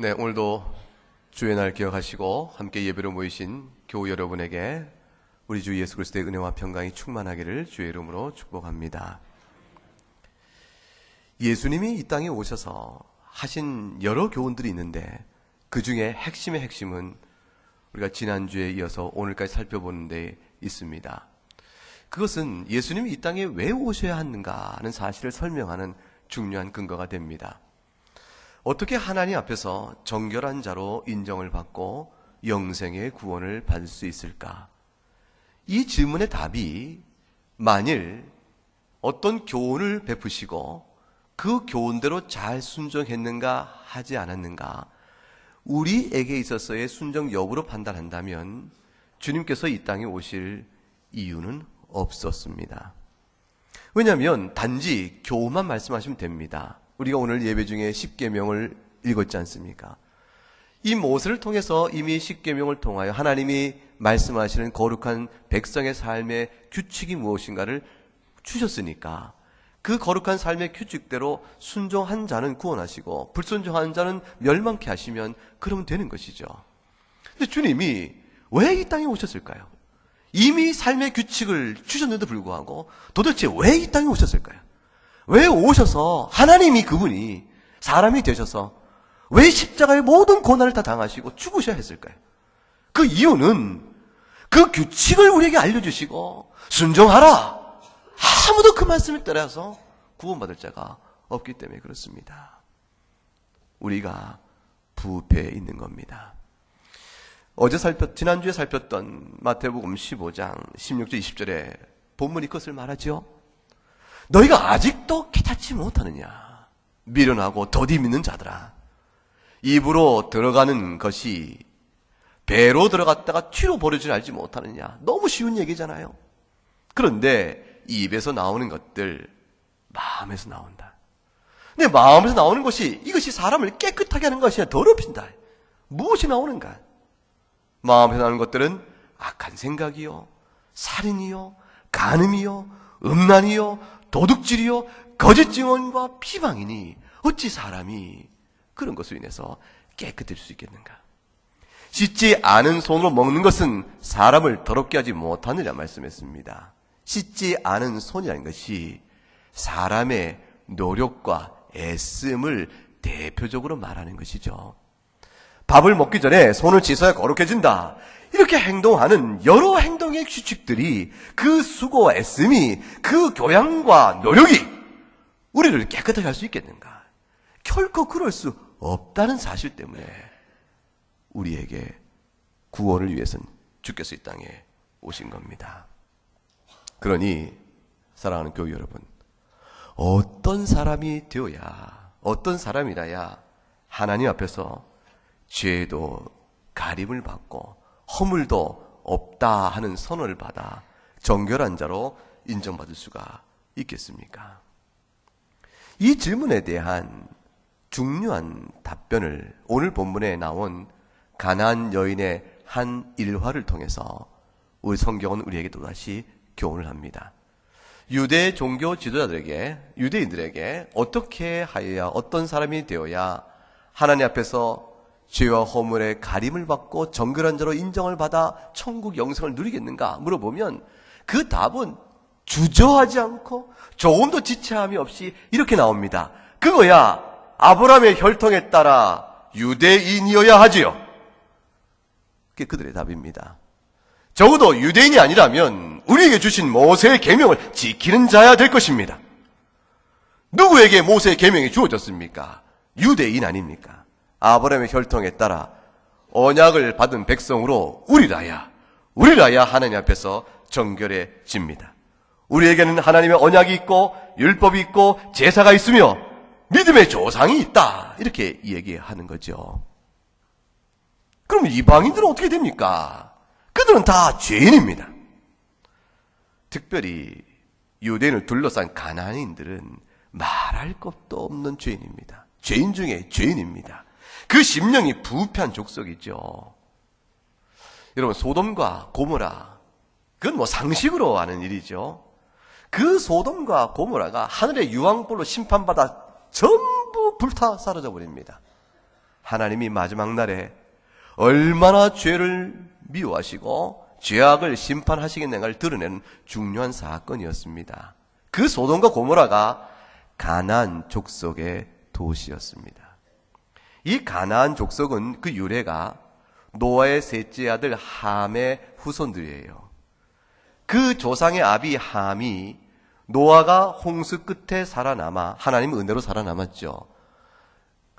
네, 오늘도 주의 날 기억하시고 함께 예배로 모이신 교우 여러분에게 우리 주 예수 그리스도의 은혜와 평강이 충만하기를 주의 이름으로 축복합니다. 예수님이 이 땅에 오셔서 하신 여러 교훈들이 있는데 그 중에 핵심의 핵심은 우리가 지난주에 이어서 오늘까지 살펴보는 데 있습니다. 그것은 예수님이 이 땅에 왜 오셔야 하는가 하는 사실을 설명하는 중요한 근거가 됩니다. 어떻게 하나님 앞에서 정결한 자로 인정을 받고 영생의 구원을 받을 수 있을까? 이 질문의 답이 만일 어떤 교훈을 베푸시고 그 교훈대로 잘 순종했는가 하지 않았는가, 우리에게 있어서의 순종 여부로 판단한다면 주님께서 이 땅에 오실 이유는 없었습니다. 왜냐하면 단지 교훈만 말씀하시면 됩니다. 우리가 오늘 예배 중에 십계명을 읽었지 않습니까? 이 모세를 통해서 이미 십계명을 통하여 하나님이 말씀하시는 거룩한 백성의 삶의 규칙이 무엇인가를 주셨으니까 그 거룩한 삶의 규칙대로 순종한 자는 구원하시고 불순종한 자는 멸망케 하시면 그러면 되는 것이죠. 근데 주님이 왜 이 땅에 오셨을까요? 이미 삶의 규칙을 주셨는데도 불구하고 도대체 왜 이 땅에 오셨을까요? 왜 오셔서 하나님이 그분이 사람이 되셔서 왜 십자가의 모든 고난을 다 당하시고 죽으셔야 했을까요? 그 이유는 그 규칙을 우리에게 알려주시고 순종하라, 아무도 그 말씀을 따라서 구원받을 자가 없기 때문에 그렇습니다. 우리가 부패해 있는 겁니다. 지난주에 살폈던 마태복음 15장 16절 20절에 본문이 그것을 말하죠. 너희가 아직도 깨닫지 못하느냐, 미련하고 더디 믿는 자들아. 입으로 들어가는 것이 배로 들어갔다가 뒤로 버려질 알지 못하느냐. 너무 쉬운 얘기잖아요. 그런데 입에서 나오는 것들 마음에서 나온다. 근데 마음에서 나오는 것이, 이것이 사람을 깨끗하게 하는 것이 아니라 더럽힌다. 무엇이 나오는가? 마음에서 나오는 것들은 악한 생각이요, 살인이요, 간음이요, 음란이요, 도둑질이요, 거짓 증언과 비방이니 어찌 사람이 그런 것으로 인해서 깨끗해질 수 있겠는가? 씻지 않은 손으로 먹는 것은 사람을 더럽게 하지 못하느냐 말씀했습니다. 씻지 않은 손이라는 것이 사람의 노력과 애씀을 대표적으로 말하는 것이죠. 밥을 먹기 전에 손을 씻어야 거룩해진다, 이렇게 행동하는 여러 행동의 규칙들이, 그 수고와 애씀이, 그 교양과 노력이 우리를 깨끗하게 할 수 있겠는가? 결코 그럴 수 없다는 사실 때문에 우리에게 구원을 위해서는 주께서 이 땅에 오신 겁니다. 그러니 사랑하는 교우 여러분, 어떤 사람이 되어야, 어떤 사람이라야 하나님 앞에서 죄도 가림을 받고 허물도 없다 하는 선언을 받아 정결한 자로 인정받을 수가 있겠습니까? 이 질문에 대한 중요한 답변을 오늘 본문에 나온 가나안 여인의 한 일화를 통해서 우리 성경은 우리에게 또다시 교훈을 합니다. 유대 종교 지도자들에게, 유대인들에게 어떻게 하여야, 어떤 사람이 되어야 하나님 앞에서 죄와 허물의 가림을 받고 정결한 자로 인정을 받아 천국 영생을 누리겠는가 물어보면 그 답은 주저하지 않고 조금도 지체함이 없이 이렇게 나옵니다. 그거야 아브라함의 혈통에 따라 유대인이어야 하지요. 그게 그들의 답입니다. 적어도 유대인이 아니라면 우리에게 주신 모세의 계명을 지키는 자야 될 것입니다. 누구에게 모세의 계명이 주어졌습니까? 유대인 아닙니까? 아브라함의 혈통에 따라 언약을 받은 백성으로 우리라야 하나님 앞에서 정결해집니다. 우리에게는 하나님의 언약이 있고 율법이 있고 제사가 있으며 믿음의 조상이 있다, 이렇게 얘기하는 거죠. 그럼 이방인들은 어떻게 됩니까? 그들은 다 죄인입니다. 특별히 유대인을 둘러싼 가나안인들은 말할 것도 없는 죄인입니다. 죄인 중에 죄인입니다. 그 심령이 부패한 족속이죠. 여러분, 소돔과 고모라, 그건 상식으로 아는 일이죠. 그 소돔과 고모라가 하늘의 유황불로 심판받아 전부 불타 사라져 버립니다. 하나님이 마지막 날에 얼마나 죄를 미워하시고 죄악을 심판하시겠는가를 드러내는 중요한 사건이었습니다. 그 소돔과 고모라가 가나안 족속의 도시였습니다. 이 가나안 족속은 그 유래가 노아의 셋째 아들 함의 후손들이에요. 그 조상의 아비 함이 노아가 홍수 끝에 살아남아 하나님 은혜로 살아남았죠.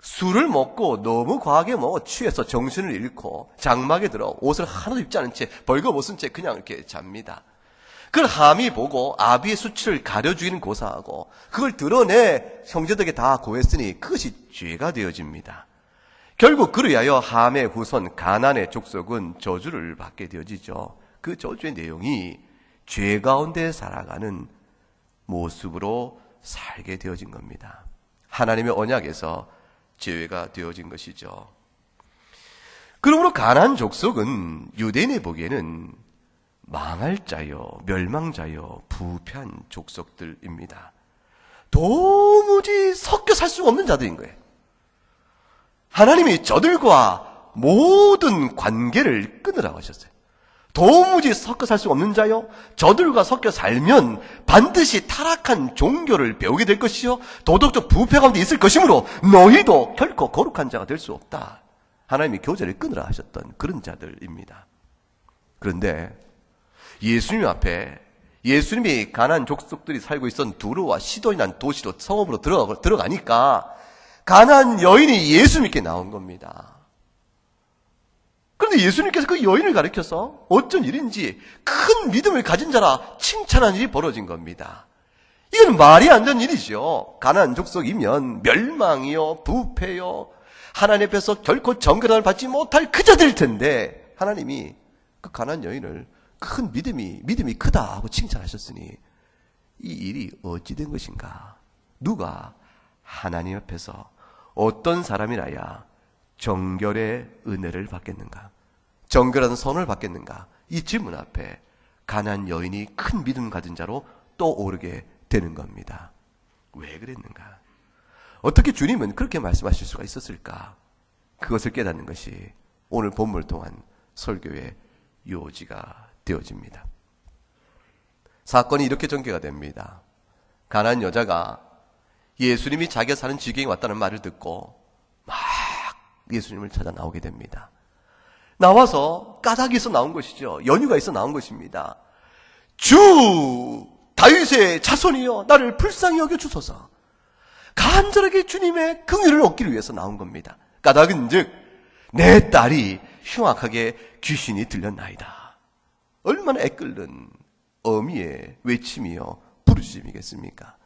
술을 먹고 너무 과하게 먹어 취해서 정신을 잃고 장막에 들어 옷을 하나도 입지 않은 채 벌거벗은 채 그냥 이렇게 잡니다. 그걸 함이 보고 아비의 수치를 가려 죽이는 고사하고 그걸 드러내 형제들에게 다 고했으니 그것이 죄가 되어집니다. 결국 그로 인하여 함의 후손 가나안의 족속은 저주를 받게 되어지죠. 그 저주의 내용이 죄 가운데 살아가는 모습으로 살게 되어진 겁니다. 하나님의 언약에서 제외가 되어진 것이죠. 그러므로 가나안 족속은 유대인이 보기에는 망할 자요, 멸망자요, 부패한 족속들입니다. 도무지 섞여 살 수 없는 자들인 거예요. 하나님이 저들과 모든 관계를 끊으라고 하셨어요. 도무지 섞여 살 수 없는 자요, 저들과 섞여 살면 반드시 타락한 종교를 배우게 될 것이요 도덕적 부패 가운데 있을 것이므로 너희도 결코 거룩한 자가 될 수 없다. 하나님이 교제를 끊으라 하셨던 그런 자들입니다. 그런데 예수님 앞에 예수님이 가나안 족속들이 살고 있던 두로와 시돈이라는 도시로 성읍으로 들어가니까 가나안 여인이 예수님께 나온 겁니다. 그런데 예수님께서 그 여인을 가리켜서 어쩐 일인지 큰 믿음을 가진 자라 칭찬한 일이 벌어진 겁니다. 이건 말이 안 되는 일이죠. 가나안 족속이면 멸망이요, 부패요, 하나님 앞에서 결코 정결함을 받지 못할 그 자들일 텐데 하나님이 그 가나안 여인을 큰 믿음이 크다 하고 칭찬하셨으니 이 일이 어찌 된 것인가? 누가 하나님 앞에서 어떤 사람이라야 정결의 은혜를 받겠는가? 정결한 선을 받겠는가? 이 질문 앞에 가나안 여인이 큰 믿음 가진 자로 떠오르게 되는 겁니다. 왜 그랬는가? 어떻게 주님은 그렇게 말씀하실 수가 있었을까? 그것을 깨닫는 것이 오늘 본문을 통한 설교의 요지가 되어집니다. 사건이 이렇게 전개가 됩니다. 가나안 여자가 예수님이 자기가 사는 지경에 왔다는 말을 듣고 막 예수님을 찾아 나오게 됩니다. 나와서 까닭이 있어 나온 것이죠. 연유가 있어 나온 것입니다. 주 다윗의 자손이여 나를 불쌍히 여겨주소서. 간절하게 주님의 긍휼을 얻기를 위해서 나온 겁니다. 까닭은 즉 내 딸이 흉악하게 귀신이 들렸나이다. 얼마나 애끓는 어미의 외침이요 부르짖음이겠습니까?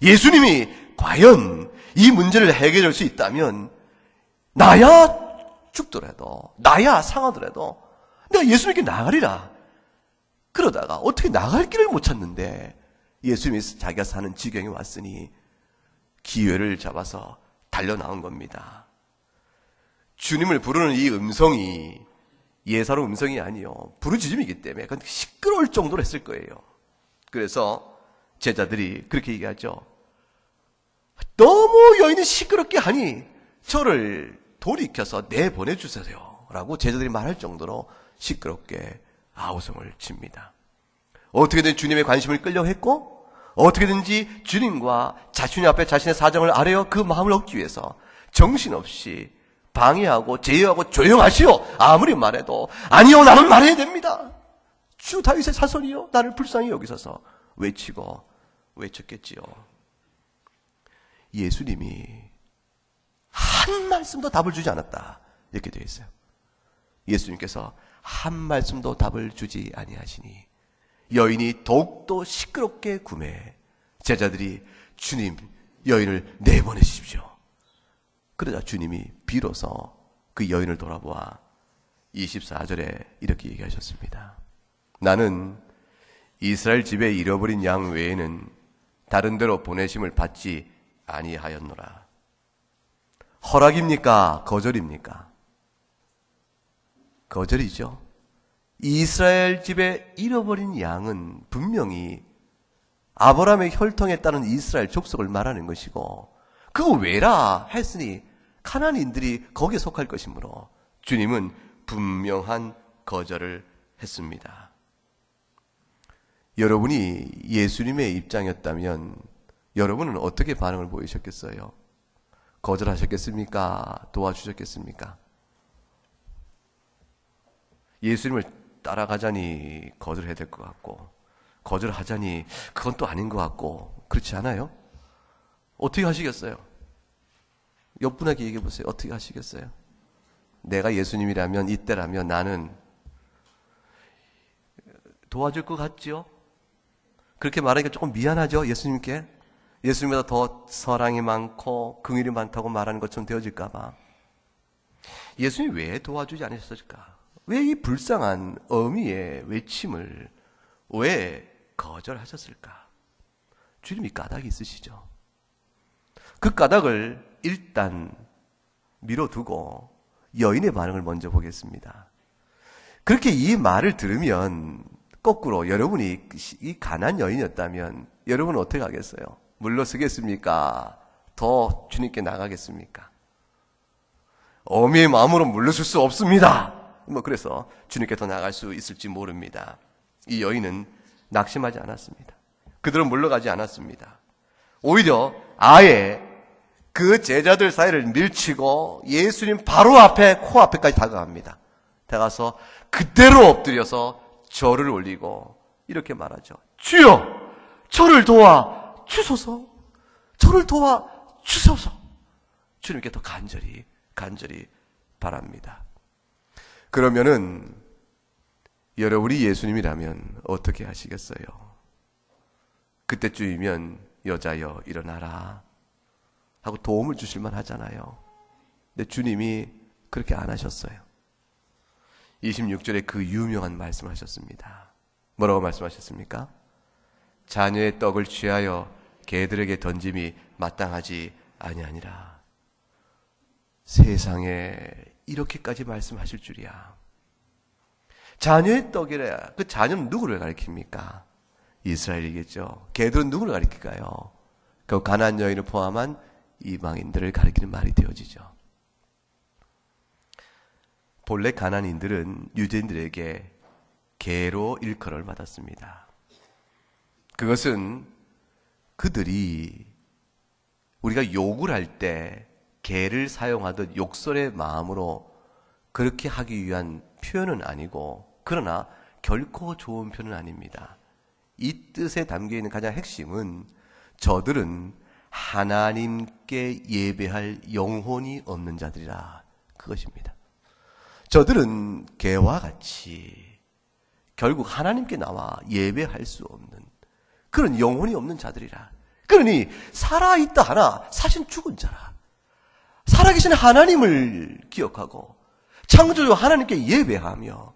예수님이 과연 이 문제를 해결할 수 있다면 나야 죽더라도 나야 상하더라도 내가 예수님께 나가리라. 그러다가 어떻게 나갈 길을 못 찾는데 예수님이 자기가 사는 지경에 왔으니 기회를 잡아서 달려나온 겁니다. 주님을 부르는 이 음성이 예사로운 음성이 아니요 부르짖음이기 때문에 그건 시끄러울 정도로 했을 거예요. 그래서 제자들이 그렇게 얘기하죠. 너무 여인이 시끄럽게 하니 저를 돌이켜서 내보내주세요 라고 제자들이 말할 정도로 시끄럽게 아우성을 칩니다. 어떻게든 주님의 관심을 끌려 했고 어떻게든지 주님과 자신의 앞에 자신의 사정을 아뢰어 그 마음을 얻기 위해서 정신없이 방해하고 제어하고 조용하시오 아무리 말해도 아니요 나는 말해야 됩니다. 주 다윗의 자손이요 나를 불쌍히 여기소서 외쳤겠지요. 예수님이 한 말씀도 답을 주지 않았다 이렇게 되어 있어요. 예수님께서 한 말씀도 답을 주지 아니하시니 여인이 더욱더 시끄럽게 구매해 제자들이 주님 여인을 내보내십시오. 그러자 주님이 비로소 그 여인을 돌아보아 24절에 이렇게 얘기하셨습니다. 나는 이스라엘 집에 잃어버린 양 외에는 다른 데로 보내심을 받지 아니하였노라. 허락입니까? 거절입니까? 거절이죠. 이스라엘 집에 잃어버린 양은 분명히 아브라함의 혈통에 따른 이스라엘 족속을 말하는 것이고 그거 왜라 했으니 가나안인들이 거기에 속할 것이므로 주님은 분명한 거절을 했습니다. 여러분이 예수님의 입장이었다면 여러분은 어떻게 반응을 보이셨겠어요? 거절하셨겠습니까? 도와주셨겠습니까? 예수님을 따라가자니 거절해야 될 것 같고, 거절하자니 그건 또 아닌 것 같고, 그렇지 않아요? 어떻게 하시겠어요? 옆분에게 얘기해 보세요. 어떻게 하시겠어요? 내가 예수님이라면, 이때라면 나는 도와줄 것 같지요? 그렇게 말하니까 조금 미안하죠? 예수님께? 예수님보다 더 사랑이 많고 긍휼이 많다고 말하는 것처럼 되어질까 봐. 예수님이 왜 도와주지 않으셨을까? 왜 이 불쌍한 어미의 외침을 왜 거절하셨을까? 주님이 까닭이 있으시죠. 그 까닭을 일단 미뤄두고 여인의 반응을 먼저 보겠습니다. 그렇게 이 말을 들으면 거꾸로 여러분이 이 가난한 여인이었다면 여러분은 어떻게 하겠어요? 물러서겠습니까? 더 주님께 나가겠습니까? 어미의 마음으로 물러설 수 없습니다. 그래서 주님께 더 나갈 수 있을지 모릅니다. 이 여인은 낙심하지 않았습니다. 그들은 물러가지 않았습니다. 오히려 아예 그 제자들 사이를 밀치고 예수님 바로 앞에 코앞에까지 다가갑니다. 다가서 그대로 엎드려서 절을 올리고 이렇게 말하죠. 주여, 저를 도와 주소서. 저를 도와 주소서. 주님께 더 간절히 바랍니다. 그러면은 여러분이 예수님이라면 어떻게 하시겠어요? 그때쯤이면 여자여 일어나라 하고 도움을 주실만 하잖아요. 근데 주님이 그렇게 안 하셨어요. 26절에 그 유명한 말씀을 하셨습니다. 뭐라고 말씀하셨습니까? 자녀의 떡을 취하여 개들에게 던짐이 마땅하지 아니하니라. 세상에 이렇게까지 말씀하실 줄이야. 자녀의 떡이라. 그 자녀는 누구를 가리킵니까? 이스라엘이겠죠. 개들은 누구를 가리킬까요? 그 가나안 여인을 포함한 이방인들을 가리키는 말이 되어지죠. 본래 가나안인들은 유대인들에게 개로 일컬을 받았습니다. 그것은 그들이 우리가 욕을 할 때 개를 사용하듯 욕설의 마음으로 그렇게 하기 위한 표현은 아니고, 그러나 결코 좋은 표현은 아닙니다. 이 뜻에 담겨있는 가장 핵심은 저들은 하나님께 예배할 영혼이 없는 자들이라, 그것입니다. 저들은 개와 같이 결국 하나님께 나와 예배할 수 없는 그런 영혼이 없는 자들이라. 그러니 살아있다 하나 사실 죽은 자라. 살아계신 하나님을 기억하고 창조주 하나님께 예배하며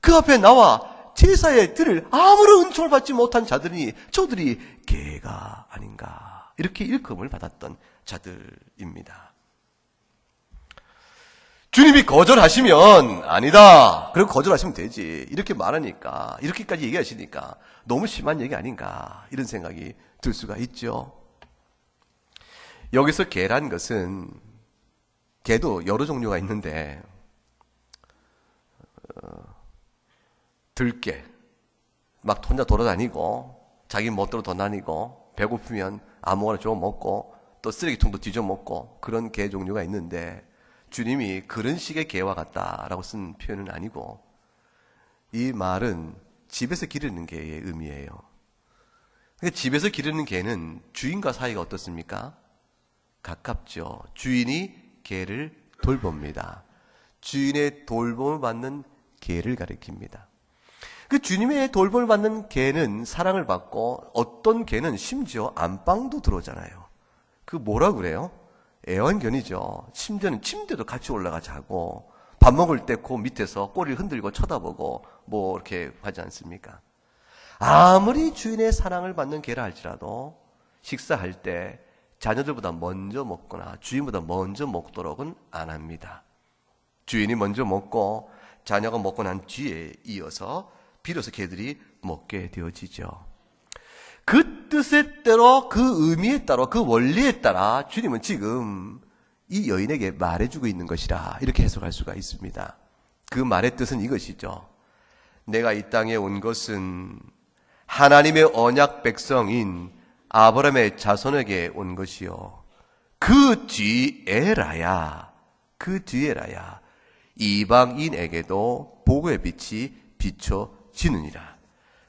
그 앞에 나와 제사에 드릴 아무런 은총을 받지 못한 자들이 저들이 개가 아닌가, 이렇게 일컬음을 받았던 자들입니다. 주님이 거절하시면 아니다, 그리고 거절하시면 되지, 이렇게 말하니까, 이렇게까지 얘기하시니까 너무 심한 얘기 아닌가, 이런 생각이 들 수가 있죠. 여기서 개란 것은, 개도 여러 종류가 있는데 들개, 막 혼자 돌아다니고 자기 멋대로 돌아다니고 배고프면 아무거나 주워 먹고 또 쓰레기통도 뒤져 먹고 그런 개 종류가 있는데, 주님이 그런 식의 개와 같다라고 쓴 표현은 아니고, 이 말은 집에서 기르는 개의 의미예요. 그러니까 집에서 기르는 개는 주인과 사이가 어떻습니까? 가깝죠. 주인이 개를 돌봅니다. 주인의 돌봄을 받는 개를 가리킵니다. 그 주님의 돌봄을 받는 개는 사랑을 받고, 어떤 개는 심지어 안방도 들어오잖아요. 그 뭐라 그래요? 애완견이죠. 심지어는 침대도 같이 올라가 자고, 밥 먹을 때 그 밑에서 꼬리를 흔들고 쳐다보고 뭐 이렇게 하지 않습니까? 아무리 주인의 사랑을 받는 개라 할지라도 식사할 때 자녀들보다 먼저 먹거나 주인보다 먼저 먹도록은 안 합니다. 주인이 먼저 먹고 자녀가 먹고 난 뒤에 이어서 비로소 개들이 먹게 되어지죠. 그 뜻에 따라, 그 의미에 따라, 그 원리에 따라 주님은 지금 이 여인에게 말해주고 있는 것이라 이렇게 해석할 수가 있습니다. 그 말의 뜻은 이것이죠. 내가 이 땅에 온 것은 하나님의 언약 백성인 아브라함의 자손에게 온 것이요. 그 뒤에라야 이방인에게도 복의 빛이 비춰지느니라.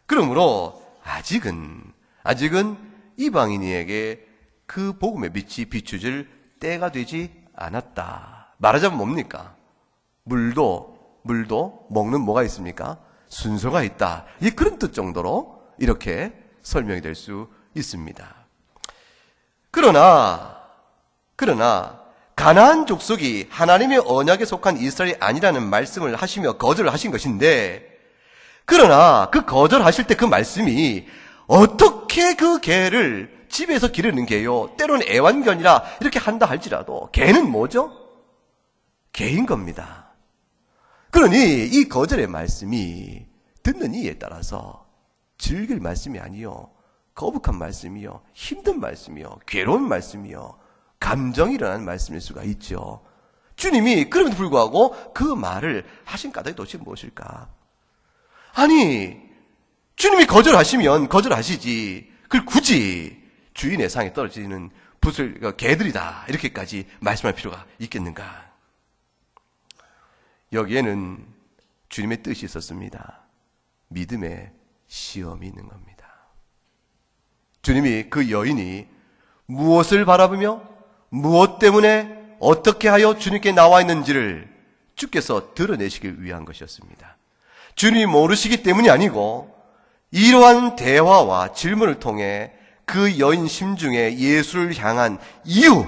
그러므로 아직은 이방인에게 그 복음의 빛이 비추질 때가 되지 않았다. 말하자면 뭡니까? 물도 먹는 뭐가 있습니까? 순서가 있다. 그런 뜻 정도로 이렇게 설명이 될 수 있습니다. 그러나 가나안 족속이 하나님의 언약에 속한 이스라엘이 아니라는 말씀을 하시며 거절을 하신 것인데, 그러나 그 거절하실 때 그 말씀이 어떻게 그 개를 집에서 기르는 개요, 때로는 애완견이라 이렇게 한다 할지라도 개는 뭐죠? 개인 겁니다. 그러니 이 거절의 말씀이 듣는 이에 따라서 즐길 말씀이 아니요, 거북한 말씀이요, 힘든 말씀이요, 괴로운 말씀이요, 감정이 일어나는 말씀일 수가 있죠. 주님이 그럼에도 불구하고 그 말을 하신 까닭이 도대체 무엇일까? 아니, 주님이 거절하시면 거절하시지, 그걸 굳이 주인의 상에 떨어지는 개들이다 이렇게까지 말씀할 필요가 있겠는가? 여기에는 주님의 뜻이 있었습니다. 믿음의 시험이 있는 겁니다. 주님이 그 여인이 무엇을 바라보며 무엇 때문에 어떻게 하여 주님께 나와 있는지를 주께서 드러내시길 위한 것이었습니다. 주님이 모르시기 때문이 아니고 이러한 대화와 질문을 통해 그 여인 심중에 예수를 향한 이유,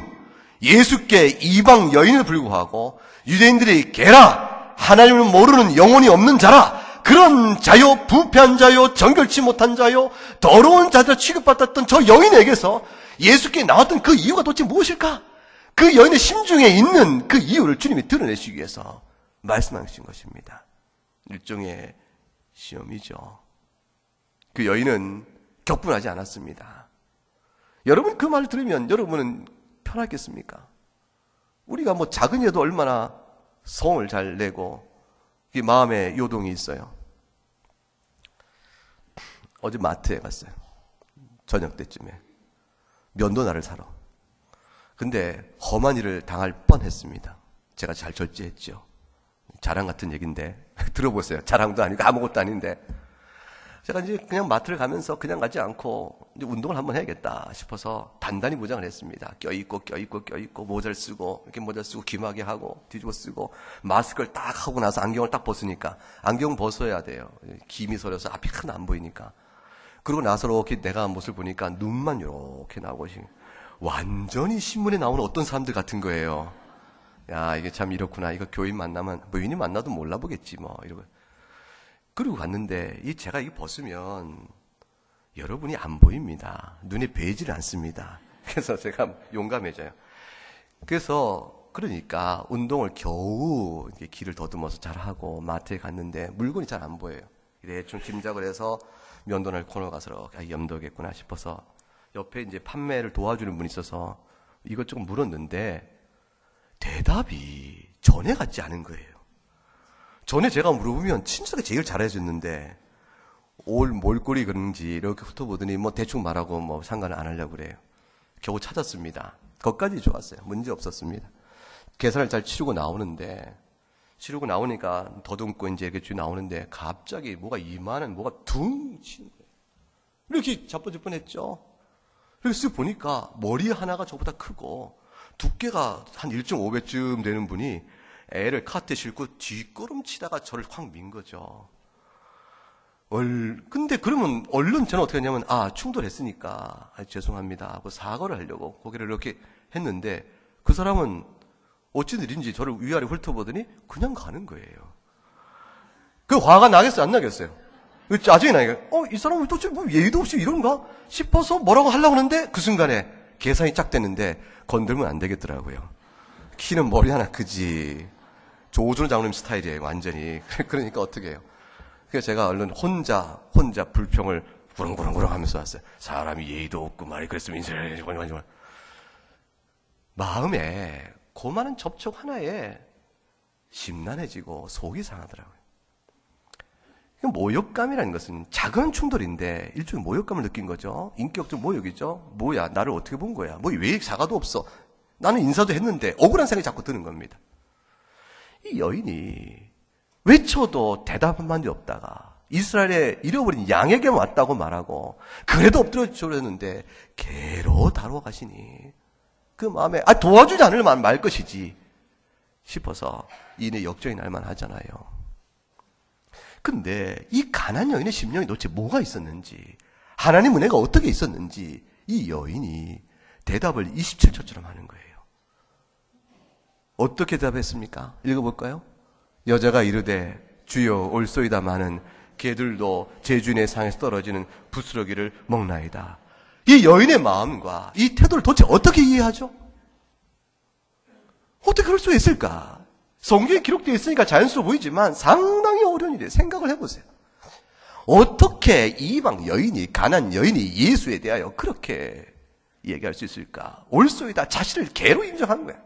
예수께 이방 여인을 불구하고 유대인들이 개라, 하나님을 모르는 영혼이 없는 자라, 그런 자요, 부패한 자요, 정결치 못한 자요, 더러운 자들 취급받았던 저 여인에게서 예수께 나왔던 그 이유가 도대체 무엇일까? 그 여인의 심중에 있는 그 이유를 주님이 드러내시기 위해서 말씀하신 것입니다. 일종의 시험이죠. 그 여인은 격분하지 않았습니다. 여러분 그 말을 들으면 여러분은 편하겠습니까? 우리가 뭐 작은 일도 얼마나 성을 잘 내고 마음에 요동이 있어요. 어제 마트에 갔어요. 저녁 때쯤에 면도날을 사러. 근데 험한 일을 당할 뻔했습니다. 제가 잘 절제했죠. 자랑 같은 얘기인데 들어보세요. 자랑도 아니고 아무것도 아닌데 제가 이제 그냥 마트를 가면서 그냥 가지 않고 이제 운동을 한번 해야겠다 싶어서 단단히 무장을 했습니다. 껴입고 모자를 쓰고 이렇게 모자 쓰고 귀마개 하고 뒤집어 쓰고 마스크를 딱 하고 나서 안경을 딱 벗으니까 안경 벗어야 돼요. 김이 서려서 앞이 하나 안 보이니까. 그러고 나서 이렇게 내가 모습을 보니까 눈만 이렇게 나오고 완전히 신문에 나오는 어떤 사람들 같은 거예요. 야, 이게 참 이렇구나. 이거 교인 만나면 교인이 만나도 몰라보겠지 뭐 이러고. 그리고 갔는데 제가 이거 벗으면 여러분이 안 보입니다. 눈에 뵈지를 않습니다. 그래서 제가 용감해져요. 그러니까 운동을 겨우 길을 더듬어서 잘하고 마트에 갔는데 물건이 잘 안 보여요. 대충 짐작을 해서 면도날 코너 가서 염도겠구나 싶어서 옆에 이제 판매를 도와주는 분이 있어서 이것저것 물었는데 대답이 전에 같지 않은 거예요. 전에 제가 물어보면 친절하게 제일 잘해줬는데 몰골이 그런지 이렇게 훑어보더니 뭐 대충 말하고 뭐 상관을 안 하려고 그래요. 겨우 찾았습니다. 거기까지 좋았어요. 문제 없었습니다. 계산을 잘 치르고 나오니까 더듬고 이제 이렇게 나오는데 갑자기 뭐가 이만한 뭐가 둥 치는 거예요. 이렇게 자빠질 뻔했죠. 그래서 보니까 머리 하나가 저보다 크고 두께가 한 1.5배쯤 되는 분이 애를 카트에 싣고 뒷걸음치다가 저를 확 민 거죠. 근데 그러면 얼른 저는 어떻게 했냐면 충돌했으니까 죄송합니다 하고 사과를 하려고 고개를 이렇게 했는데 그 사람은 어쩐 일인지 저를 위아래 훑어보더니 그냥 가는 거예요. 그 화가 나겠어요? 안 나겠어요? 짜증이 나니까 이 사람은 도대체 뭐 예의도 없이 이런가 싶어서 뭐라고 하려고 하는데 그 순간에 계산이 짝 됐는데 건들면 안 되겠더라고요. 키는 머리 하나 크지. 조준호 장로님 스타일이에요, 완전히. 그러니까 어떻게 해요? 그래서 제가 얼른 혼자 불평을 구렁구렁 하면서 왔어요. 사람이 예의도 없고 말이 그랬으면 인사를 해야지. 마음에 고만한 접촉 하나에 심란해지고 속이 상하더라고요. 모욕감이라는 것은 작은 충돌인데 일종의 모욕감을 느낀 거죠. 인격적 모욕이죠. 뭐야, 나를 어떻게 본 거야? 뭐 왜 사과도 없어? 나는 인사도 했는데 억울한 생각이 자꾸 드는 겁니다. 이 여인이 외쳐도 대답 한마디 없다가 이스라엘에 잃어버린 양에게 왔다고 말하고 그래도 엎드려 졸였는데 개로 다루어 가시니 그 마음에 도와주지 않을 말 것이지 싶어서 이내 역정이 날만 하잖아요. 근데 이 가난 여인의 심령에 도대체 뭐가 있었는지, 하나님 은혜가 어떻게 있었는지 이 여인이 대답을 27절처럼 하는 거예요. 어떻게 대답했습니까? 읽어볼까요? 여자가 이르되 주여 올소이다마는 개들도 제 주인의 상에서 떨어지는 부스러기를 먹나이다. 이 여인의 마음과 이 태도를 도대체 어떻게 이해하죠? 어떻게 그럴 수 있을까? 성경에 기록되어 있으니까 자연스러워 보이지만 상당히 어려운 일이에요. 생각을 해보세요. 어떻게 이방 여인이, 가난 여인이 예수에 대하여 그렇게 얘기할 수 있을까? 올소이다, 자신을 개로 인정한 거야.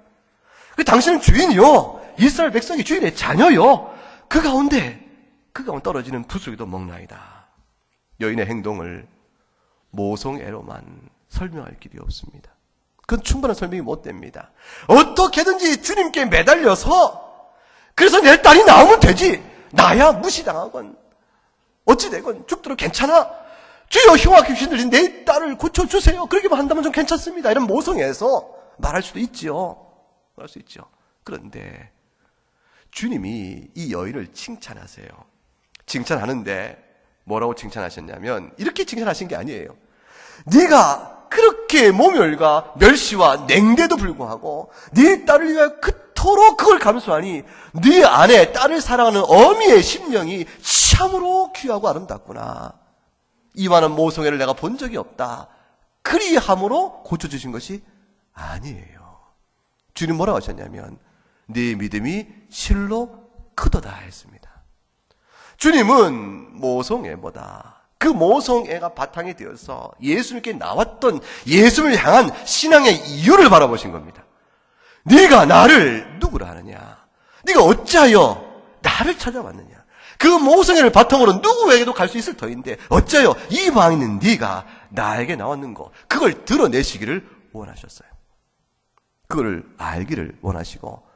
당신은 주인이요, 이스라엘 백성이 주인의 자녀요, 그 가운데 떨어지는 부스러기도 먹나이다. 여인의 행동을 모성애로만 설명할 길이 없습니다. 그건 충분한 설명이 못 됩니다. 어떻게든지 주님께 매달려서 그래서 내 딸이 나오면 되지, 나야 무시당하건 어찌되건 죽도록 괜찮아, 주여 흉악 귀신 들린 내 딸을 고쳐주세요, 그러기만 한다면 좀 괜찮습니다, 이런 모성애에서 말할 수도 있죠. 말할 수 있죠. 그런데 주님이 이 여인을 칭찬하세요. 칭찬하는데 뭐라고 칭찬하셨냐면 이렇게 칭찬하신 게 아니에요. 네가 그렇게 모멸과 멸시와 냉대도 불구하고 네 딸을 위하여 그토록 그걸 감수하니 네 안에 딸을 사랑하는 어미의 심령이 참으로 귀하고 아름답구나. 이만한 모성애를 내가 본 적이 없다. 그리함으로 고쳐주신 것이 아니에요. 주님 뭐라고 하셨냐면 네 믿음이 실로 크도다 했습니다. 주님은 모성애보다 그 모성애가 바탕이 되어서 예수님께 나왔던 예수님을 향한 신앙의 이유를 바라보신 겁니다. 네가 나를 누구라 하느냐? 네가 어찌하여 나를 찾아왔느냐? 그 모성애를 바탕으로 누구에게도 갈 수 있을 터인데 어찌하여 이방에 있는 네가 나에게 나왔는고? 그걸 드러내시기를 원하셨어요. 그걸 알기를 원하시고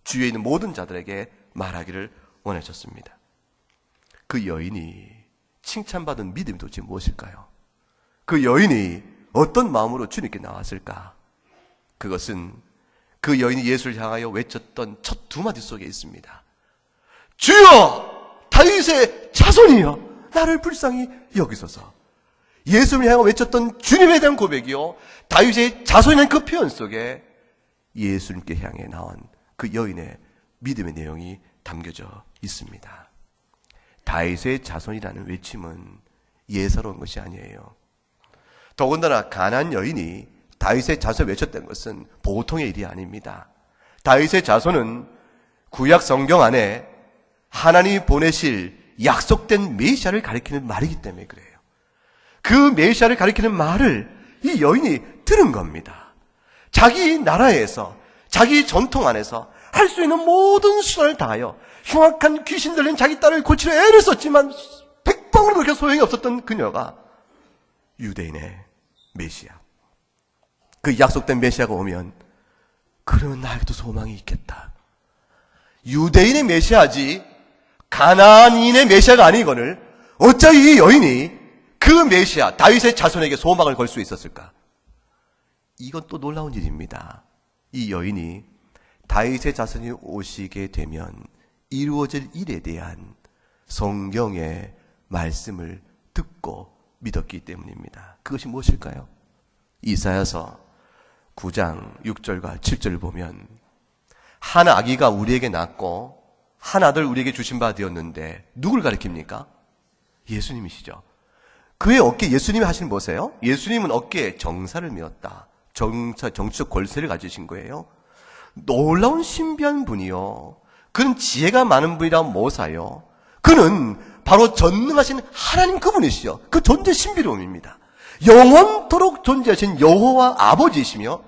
주위에 있는 모든 자들에게 말하기를 원하셨습니다. 그 여인이 칭찬받은 믿음이 도대체 무엇일까요? 그 여인이 어떤 마음으로 주님께 나왔을까? 그것은 그 여인이 예수를 향하여 외쳤던 첫 두 마디 속에 있습니다. 주여, 다윗의 자손이여, 나를 불쌍히 여기소서. 예수를 향하여 외쳤던 주님에 대한 고백이요, 다윗의 자손이라는 그 표현 속에 예수님께 향해 나온 그 여인의 믿음의 내용이 담겨져 있습니다. 다윗의 자손이라는 외침은 예사로운 것이 아니에요. 더군다나 가나안 여인이 다윗의 자손을 외쳤던 것은 보통의 일이 아닙니다. 다윗의 자손은 구약 성경 안에 하나님이 보내실 약속된 메시아를 가리키는 말이기 때문에 그래요. 그 메시아를 가리키는 말을 이 여인이 들은 겁니다. 자기 나라에서, 자기 전통 안에서 할 수 있는 모든 수단을 다하여 흉악한 귀신 들린 자기 딸을 고치려 애를 썼지만 백방으로 그렇게 소용이 없었던 그녀가 유대인의 메시아, 그 약속된 메시아가 오면 그러면 나에게도 소망이 있겠다. 유대인의 메시아지 가나안인의 메시아가 아니거늘 어찌 이 여인이 그 메시아 다윗의 자손에게 소망을 걸 수 있었을까? 이건 또 놀라운 일입니다. 이 여인이 다윗의 자손이 오시게 되면 이루어질 일에 대한 성경의 말씀을 듣고 믿었기 때문입니다. 그것이 무엇일까요? 이사야서 9장 6절과 7절을 보면 한 아기가 우리에게 낳고 한 아들 우리에게 주신 바 되었는데 누굴 가리킵니까? 예수님이시죠. 그의 어깨에 예수님이 하시는 뭐세요? 예수님은 어깨에 정사를 메었다. 정치적 권세를 가지신 거예요. 놀라운 신비한 분이요, 그는 지혜가 많은 분이라 모사요, 그는 바로 전능하신 하나님 그분이시죠. 그 존재 신비로움입니다. 영원토록 존재하신 여호와 아버지이시며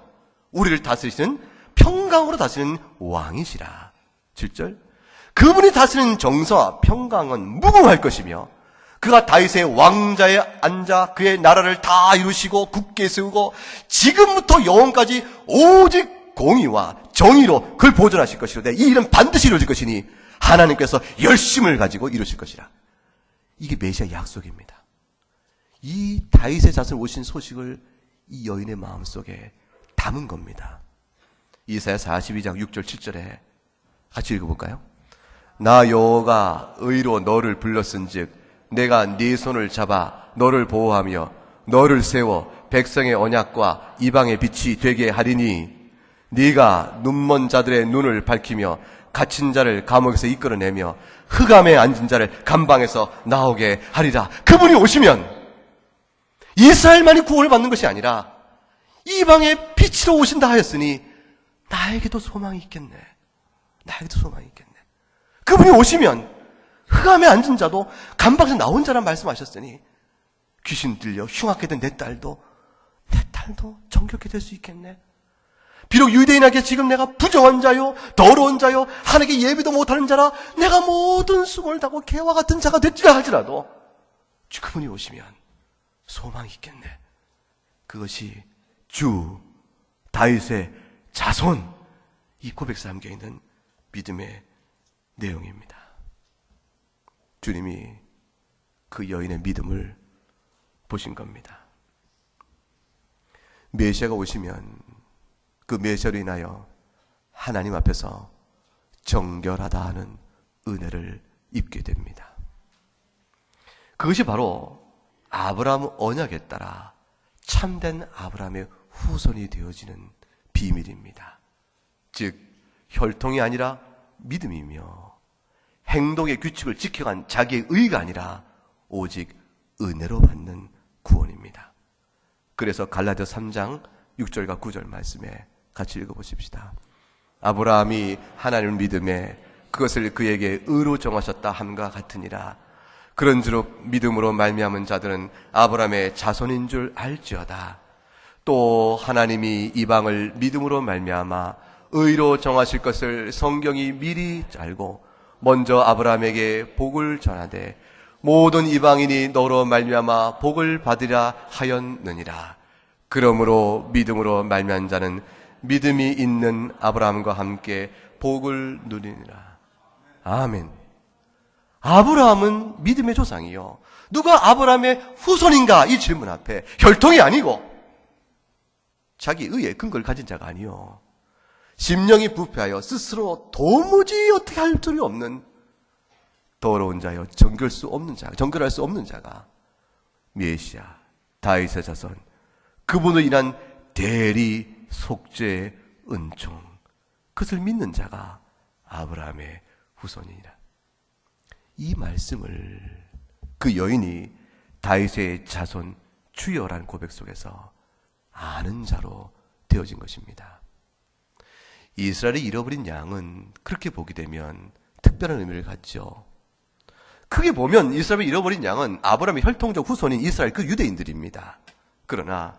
우리를 다스리시는 평강으로 다스리는 왕이시라. 7절. 그분이 다스리는 정서와 평강은 무궁할 것이며 그가 다윗의 왕자에 앉아 그의 나라를 다 이루시고 굳게 세우고 지금부터 영원까지 오직 공의와 정의로 그를 보존하실 것이로되 이 일은 반드시 이루어질 것이니 하나님께서 열심을 가지고 이루실 것이라. 이게 메시아 약속입니다. 이 다윗의 자손 오신 소식을 이 여인의 마음속에 담은 겁니다. 이사야 42장 6절 7절에 같이 읽어볼까요? 나 여호와가 의로 너를 불렀은즉 내가 네 손을 잡아 너를 보호하며 너를 세워 백성의 언약과 이방의 빛이 되게 하리니 네가 눈먼 자들의 눈을 밝히며 갇힌 자를 감옥에서 이끌어내며 흑암에 앉은 자를 감방에서 나오게 하리라. 그분이 오시면 이스라엘만이 구원을 받는 것이 아니라 이방의 빛으로 오신다 하였으니 나에게도 소망이 있겠네. 나에게도 소망이 있겠네. 그분이 오시면 흑암에 앉은 자도 감방에서 나온 자란 말씀하셨으니 귀신 들려 흉악게 된 내 딸도 정결케 될 수 있겠네. 비록 유대인에게 지금 내가 부정한 자요 더러운 자요 하나님께 예비도 못하는 자라 내가 모든 수고를 다하고 개와 같은 자가 됐지라 할지라도 그분이 오시면 소망이 있겠네. 그것이 주 다윗의 자손 이 고백에 담겨 있는 믿음의 내용입니다. 주님이 그 여인의 믿음을 보신 겁니다. 메시아가 오시면 그 메시아로 인하여 하나님 앞에서 정결하다 하는 은혜를 입게 됩니다. 그것이 바로 아브라함 언약에 따라 참된 아브라함의 후손이 되어지는 비밀입니다. 즉 혈통이 아니라 믿음이며 행동의 규칙을 지켜간 자기의 의가 아니라 오직 은혜로 받는 구원입니다. 그래서 갈라디아서 3장 6절과 9절 말씀에 같이 읽어보십시다. 아브라함이 하나님을 믿음에 그것을 그에게 의로 정하셨다 함과 같으니라. 그런즉 믿음으로 말미암은 자들은 아브라함의 자손인 줄 알지어다. 또 하나님이 이방을 믿음으로 말미암아 의로 정하실 것을 성경이 미리 알고 먼저 아브라함에게 복을 전하되 모든 이방인이 너로 말미암아 복을 받으라 하였느니라. 그러므로 믿음으로 말미암은 자는 믿음이 있는 아브라함과 함께 복을 누리니라. 아멘. 아브라함은 믿음의 조상이요. 누가 아브라함의 후손인가? 이 질문 앞에 혈통이 아니고 자기 의의 근거를 가진 자가 아니요. 심령이 부패하여 스스로 도무지 어떻게 할 줄이 없는 더러운 자여 정결할 수 없는 자가 메시아 다윗의 자손 그분으로 인한 대리 속죄의 은총 그것을 믿는 자가 아브라함의 후손이라. 이 말씀을 그 여인이 다윗의 자손 주여라는 고백 속에서 아는 자로 되어진 것입니다. 이스라엘이 잃어버린 양은 그렇게 보게 되면 특별한 의미를 갖죠. 크게 보면 이스라엘이 잃어버린 양은 아브라함의 혈통적 후손인 이스라엘 그 유대인들입니다. 그러나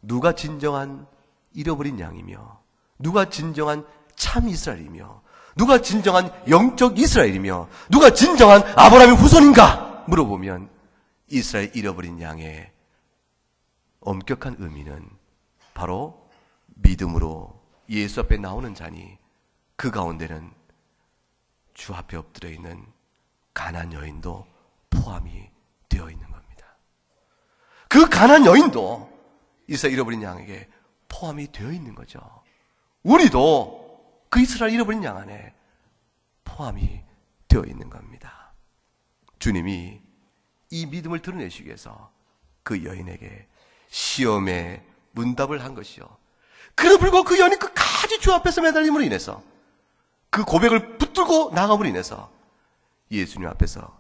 누가 진정한 잃어버린 양이며 누가 진정한 참 이스라엘이며 누가 진정한 영적 이스라엘이며 누가 진정한 아브라함의 후손인가 물어보면 이스라엘 잃어버린 양의 엄격한 의미는 바로 믿음으로 예수 앞에 나오는 자니 그 가운데는 주 앞에 엎드려 있는 가난 여인도 포함이 되어 있는 겁니다. 그 가난 여인도 이스라엘 잃어버린 양에게 포함이 되어 있는 거죠. 우리도 그 이스라엘 잃어버린 양 안에 포함이 되어 있는 겁니다. 주님이 이 믿음을 드러내시기 위해서 그 여인에게 시험의 문답을 한 것이요. 그래도 불구하고 그 여인이 끝까지 주 앞에서 매달림으로 인해서 그 고백을 붙들고 나감으로 인해서 예수님 앞에서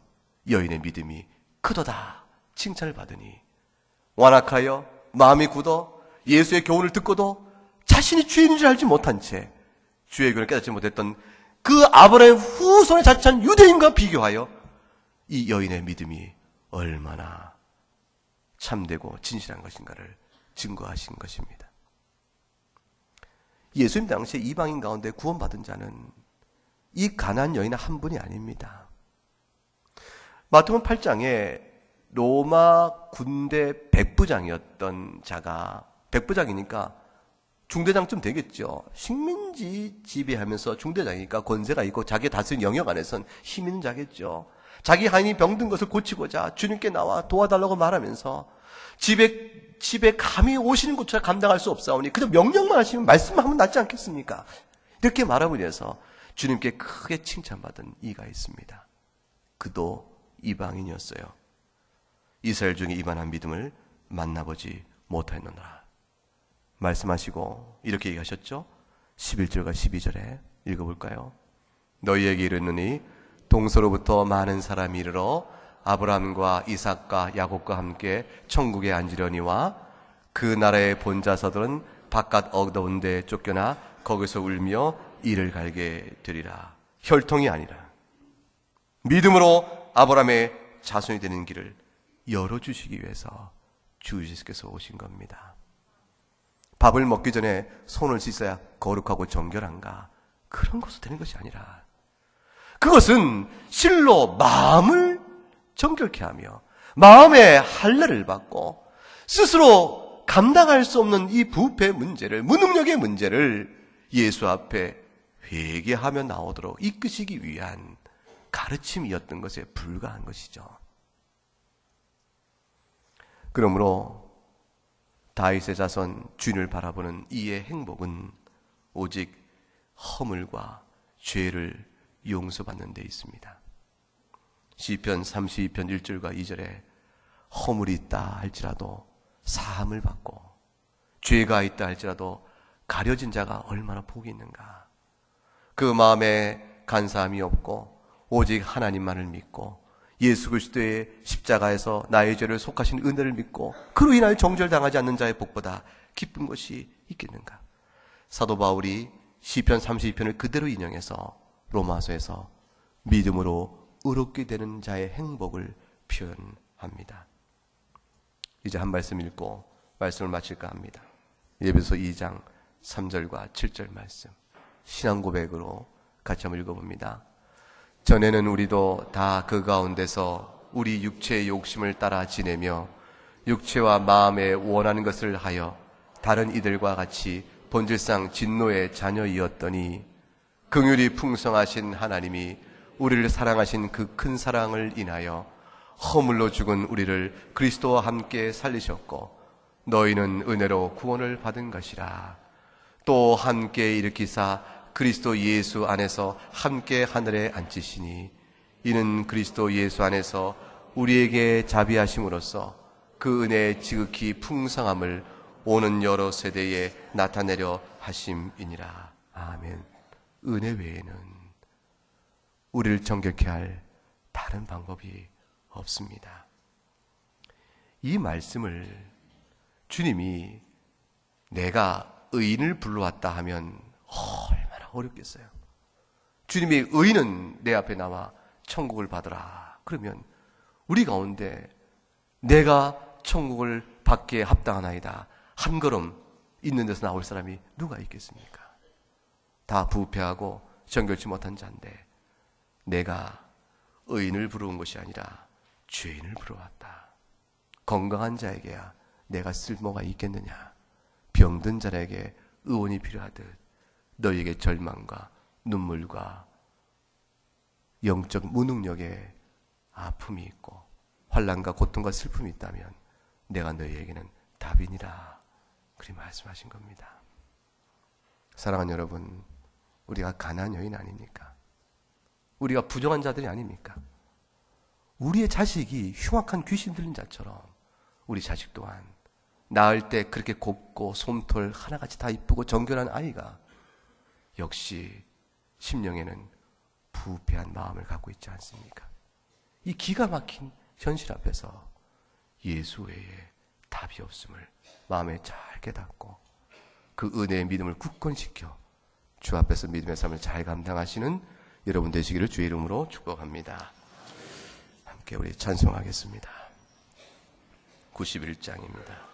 여인의 믿음이 크도다 칭찬을 받으니 완악하여 마음이 굳어 예수의 교훈을 듣고도 자신이 주인인 줄 알지 못한 채 주의 교훈을 깨닫지 못했던 그 아브라함의 후손에 자처한 유대인과 비교하여 이 여인의 믿음이 얼마나 참되고 진실한 것인가를 증거하신 것입니다. 예수님 당시에 이방인 가운데 구원받은 자는 이 가나안 여인 한 분이 아닙니다. 마태복음 8장에 로마 군대 백부장이었던 자가, 백부장이니까 중대장쯤 되겠죠. 식민지 지배하면서 중대장이니까 권세가 있고 자기 다스린 영역 안에선 힘 있는 자겠죠. 자기 하인이 병든 것을 고치고자 주님께 나와 도와달라고 말하면서 집에 감히 오시는 것조차 감당할 수 없사오니 그저 명령만 하시면 말씀하면 낫지 않겠습니까? 이렇게 말함으로 해서 주님께 크게 칭찬받은 이가 있습니다. 그도 이방인이었어요. 이스라엘 중에 이만한 믿음을 만나보지 못하였느니라 말씀하시고 이렇게 얘기하셨죠. 11절과 12절에 읽어볼까요? 너희에게 이르노니 동서로부터 많은 사람이 이르러 아브라함과 이삭과 야곱과 함께 천국에 앉으려니와 그 나라의 본자서들은 바깥 어두운 데 쫓겨나 거기서 울며 이를 갈게 되리라. 혈통이 아니라 믿음으로 아브라함의 자손이 되는 길을 열어주시기 위해서 주 예수께서 오신 겁니다. 밥을 먹기 전에 손을 씻어야 거룩하고 정결한가? 그런 것으로 되는 것이 아니라 그것은 실로 마음을 정결케 하며 마음의 할례를 받고 스스로 감당할 수 없는 이 부패 문제를, 무능력의 문제를 예수 앞에 회개하며 나오도록 이끄시기 위한 가르침이었던 것에 불과한 것이죠. 그러므로 다윗의 자손 주인을 바라보는 이의 행복은 오직 허물과 죄를 용서받는 데 있습니다. 시편 32편 1절과 2절에 허물이 있다 할지라도 사함을 받고 죄가 있다 할지라도 가려진 자가 얼마나 복이 있는가. 그 마음에 간사함이 없고 오직 하나님만을 믿고 예수 그리스도의 십자가에서 나의 죄를 속하신 은혜를 믿고 그로 인하여 정죄당하지 않는 자의 복보다 기쁜 것이 있겠는가. 사도 바울이 시편 32편을 그대로 인용해서 로마서에서 믿음으로 의롭게 되는 자의 행복을 표현합니다. 이제 한 말씀 읽고 말씀을 마칠까 합니다. 에베소 2장 3절과 7절 말씀 신앙 고백으로 같이 한번 읽어봅니다. 전에는 우리도 다 그 가운데서 우리 육체의 욕심을 따라 지내며 육체와 마음에 원하는 것을 하여 다른 이들과 같이 본질상 진노의 자녀이었더니 긍휼이 풍성하신 하나님이 우리를 사랑하신 그 큰 사랑을 인하여 허물로 죽은 우리를 그리스도와 함께 살리셨고 너희는 은혜로 구원을 받은 것이라. 또 함께 일으키사 그리스도 예수 안에서 함께 하늘에 앉히시니 이는 그리스도 예수 안에서 우리에게 자비하심으로써 그 은혜의 지극히 풍성함을 오는 여러 세대에 나타내려 하심이니라. 아멘. 은혜 외에는 우리를 정결케 할 다른 방법이 없습니다. 이 말씀을 주님이 내가 의인을 불러왔다 하면 얼마나 어렵겠어요. 주님의 의인은 내 앞에 나와 천국을 받으라. 그러면 우리 가운데 내가 천국을 받기에 합당하나이다 한 걸음 있는 데서 나올 사람이 누가 있겠습니까? 다 부패하고 정결치 못한 자인데 내가 의인을 부르는 것이 아니라 죄인을 부르왔다. 건강한 자에게야 내가 쓸모가 있겠느냐. 병든 자에게 의원이 필요하듯 너희에게 절망과 눈물과 영적 무능력의 아픔이 있고 환난과 고통과 슬픔이 있다면 내가 너희에게는 답이니라. 그리 말씀하신 겁니다. 사랑하는 여러분, 우리가 가난한 여인 아닙니까? 우리가 부정한 자들이 아닙니까? 우리의 자식이 흉악한 귀신 들린 자처럼 우리 자식 또한 낳을 때 그렇게 곱고 솜털 하나같이 다 이쁘고 정결한 아이가 역시 심령에는 부패한 마음을 갖고 있지 않습니까? 이 기가 막힌 현실 앞에서 예수 외에 답이 없음을 마음에 잘 깨닫고 그 은혜의 믿음을 굳건시켜 주 앞에서 믿음의 삶을 잘 감당하시는 여러분 되시기를 주의 이름으로 축복합니다. 함께 우리 찬송하겠습니다. 91장입니다.